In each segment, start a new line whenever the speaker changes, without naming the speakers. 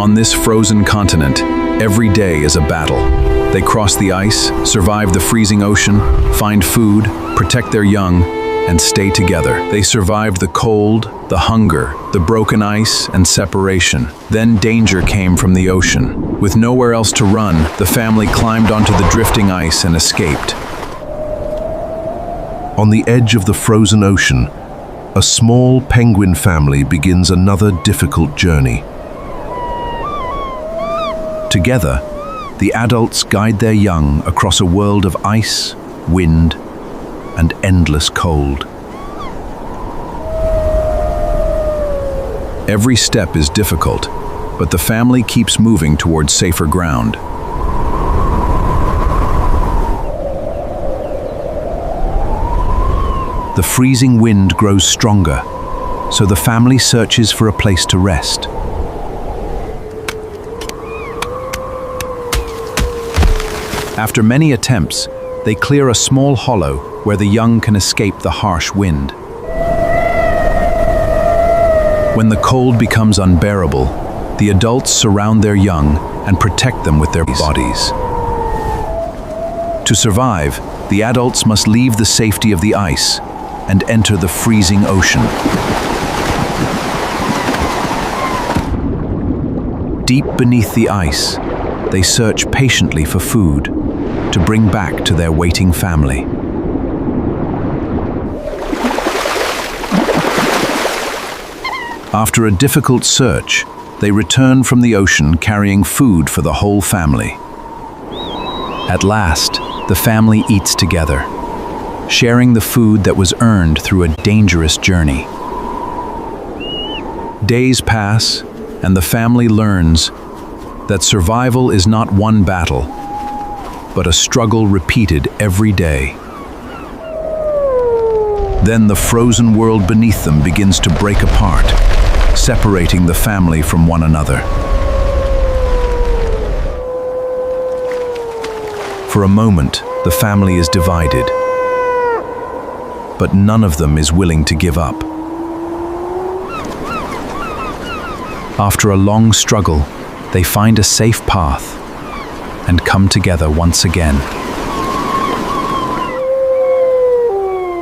On this frozen continent, every day is a battle. They cross the ice, survive the freezing ocean, find food, protect their young, and stay together. They survived the cold, the hunger, the broken ice, and separation. Then danger came from the ocean. With nowhere else to run, the family climbed onto the drifting ice and escaped.
On the edge of the frozen ocean, a small penguin family begins another difficult journey. Together, the adults guide their young across a world of ice, wind, and endless cold. Every step is difficult, but the family keeps moving towards safer ground. The freezing wind grows stronger, so the family searches for a place to rest. After many attempts, they clear a small hollow where the young can escape the harsh wind. When the cold becomes unbearable, the adults surround their young and protect them with their bodies. To survive, the adults must leave the safety of the ice and enter the freezing ocean. Deep beneath the ice, they search patiently for food to bring back to their waiting family. After a difficult search, they return from the ocean carrying food for the whole family. At last, the family eats together, sharing the food that was earned through a dangerous journey. Days pass, and the family learns that survival is not one battle, but a struggle repeated every day. Then the frozen world beneath them begins to break apart, separating the family from one another. For a moment, the family is divided, but none of them is willing to give up. After a long struggle, they find a safe path and come together once again.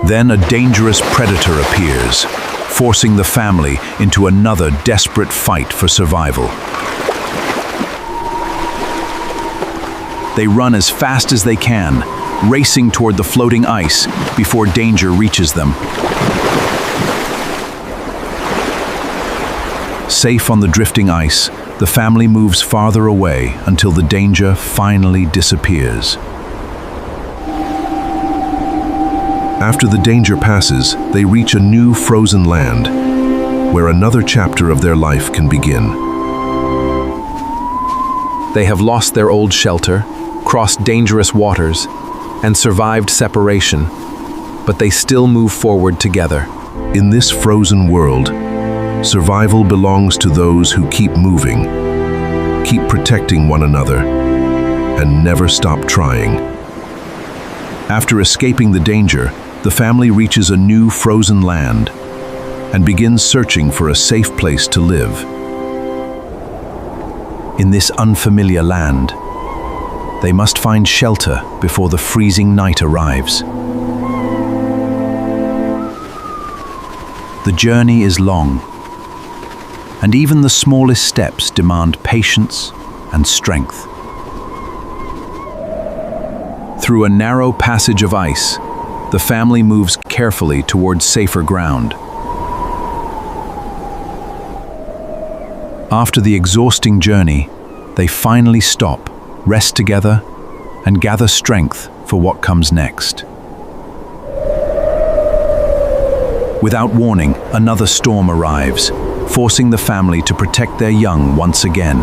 Then a dangerous predator appears, forcing the family into another desperate fight for survival. They run as fast as they can, racing toward the floating ice before danger reaches them. Safe on the drifting ice, the family moves farther away until the danger finally disappears. After the danger passes, they reach a new frozen land, where another chapter of their life can begin.
They have lost their old shelter, crossed dangerous waters, and survived separation, but they still move forward together.
In this frozen world, survival belongs to those who keep moving, keep protecting one another, and never stop trying. After escaping the danger, the family reaches a new frozen land and begins searching for a safe place to live. In this unfamiliar land, they must find shelter before the freezing night arrives. The journey is long, and even the smallest steps demand patience and strength. Through a narrow passage of ice, the family moves carefully towards safer ground. After the exhausting journey, they finally stop, rest together, and gather strength for what comes next. Without warning, another storm arrives, forcing the family to protect their young once again.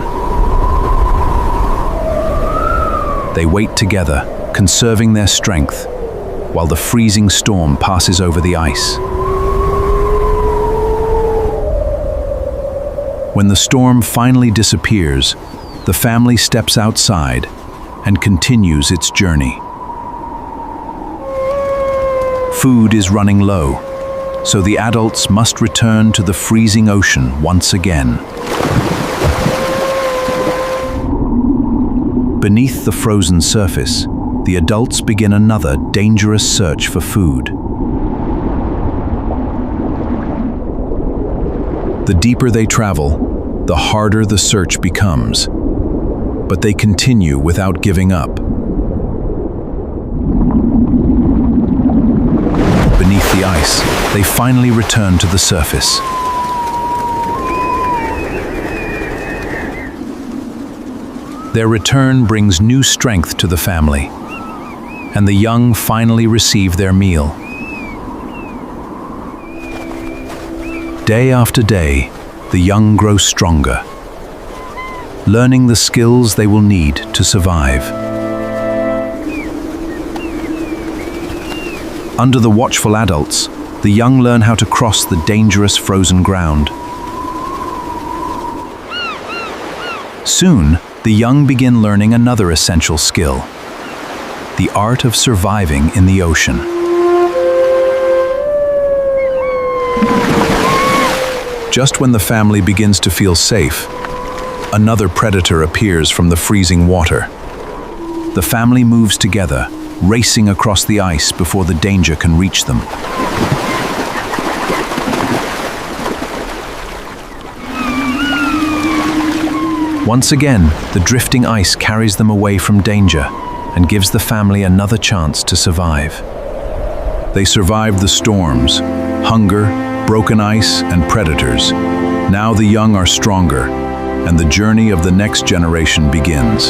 They wait together, conserving their strength, while the freezing storm passes over the ice. When the storm finally disappears, the family steps outside and continues its journey. Food is running low, so the adults must return to the freezing ocean once again.
Beneath the frozen surface, the adults begin another dangerous search for food. The deeper they travel, the harder the search becomes. But they continue without giving up. Beneath the ice, they finally return to the surface. Their return brings new strength to the family, and the young finally receive their meal. Day after day, the young grow stronger, learning the skills they will need to survive. Under the watchful adults, the young learn how to cross the dangerous frozen ground. Soon, the young begin learning another essential skill: the art of surviving in the ocean. Just when the family begins to feel safe, another predator appears from the freezing water. The family moves together, racing across the ice before the danger can reach them. Once again, the drifting ice carries them away from danger and gives the family another chance to survive. They survived the storms, hunger, broken ice, and predators. Now the young are stronger, and the journey of the next generation begins.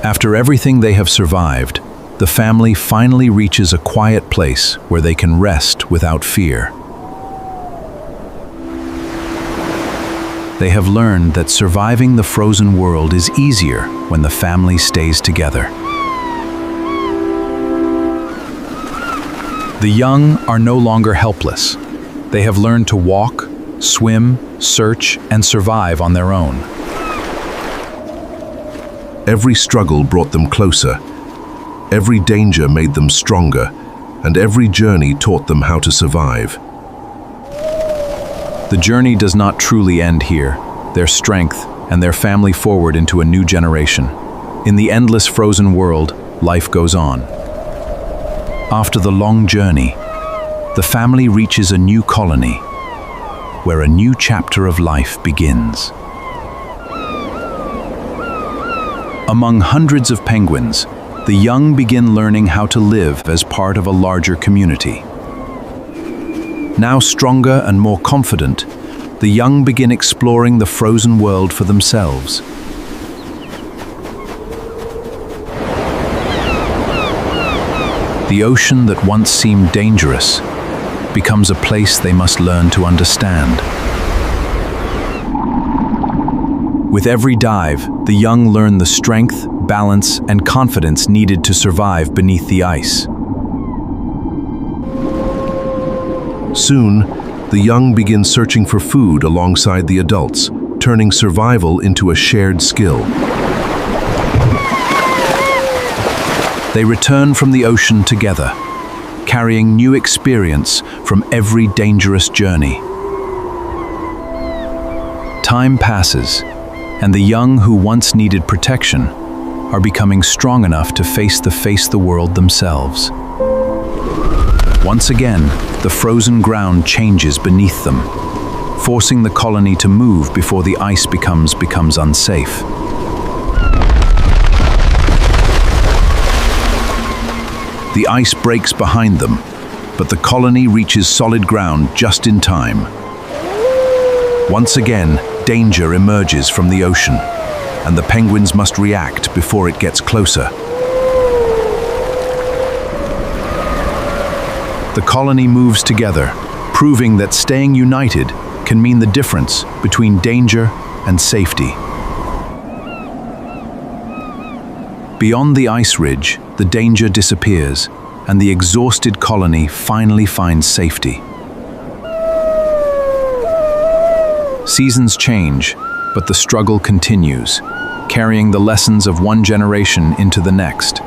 After everything they have survived, the family finally reaches a quiet place where they can rest without fear. They have learned that surviving the frozen world is easier when the family stays together. The young are no longer helpless. They have learned to walk, swim, search, and survive on their own.
Every struggle brought them closer. Every danger made them stronger, and every journey taught them how to survive.
The journey does not truly end here. Their strength and their family forward into a new generation. In the endless frozen world, life goes on. After the long journey, the family reaches a new colony, where a new chapter of life begins. Among hundreds of penguins, the young begin learning how to live as part of a larger community. Now stronger and more confident, the young begin exploring the frozen world for themselves. The ocean that once seemed dangerous becomes a place they must learn to understand. With every dive, the young learn the strength, balance, and confidence needed to survive beneath the ice.
Soon, the young begin searching for food alongside the adults, turning survival into a shared skill. They return from the ocean together, carrying new experience from every dangerous journey. Time passes, and the young who once needed protection are becoming strong enough to face the world themselves. Once again, the frozen ground changes beneath them, forcing the colony to move before the ice becomes unsafe. The ice breaks behind them, but the colony reaches solid ground just in time. Once again, danger emerges from the ocean, and the penguins must react before it gets closer. The colony moves together, proving that staying united can mean the difference between danger and safety. Beyond the ice ridge, the danger disappears, and the exhausted colony finally finds safety. Seasons change, but the struggle continues, carrying the lessons of one generation into the next.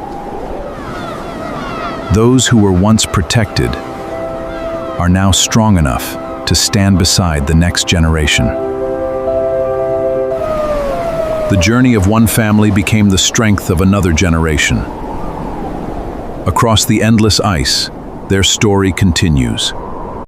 Those who were once protected are now strong enough to stand beside the next generation.
The journey of one family became the strength of another generation. Across the endless ice, their story continues.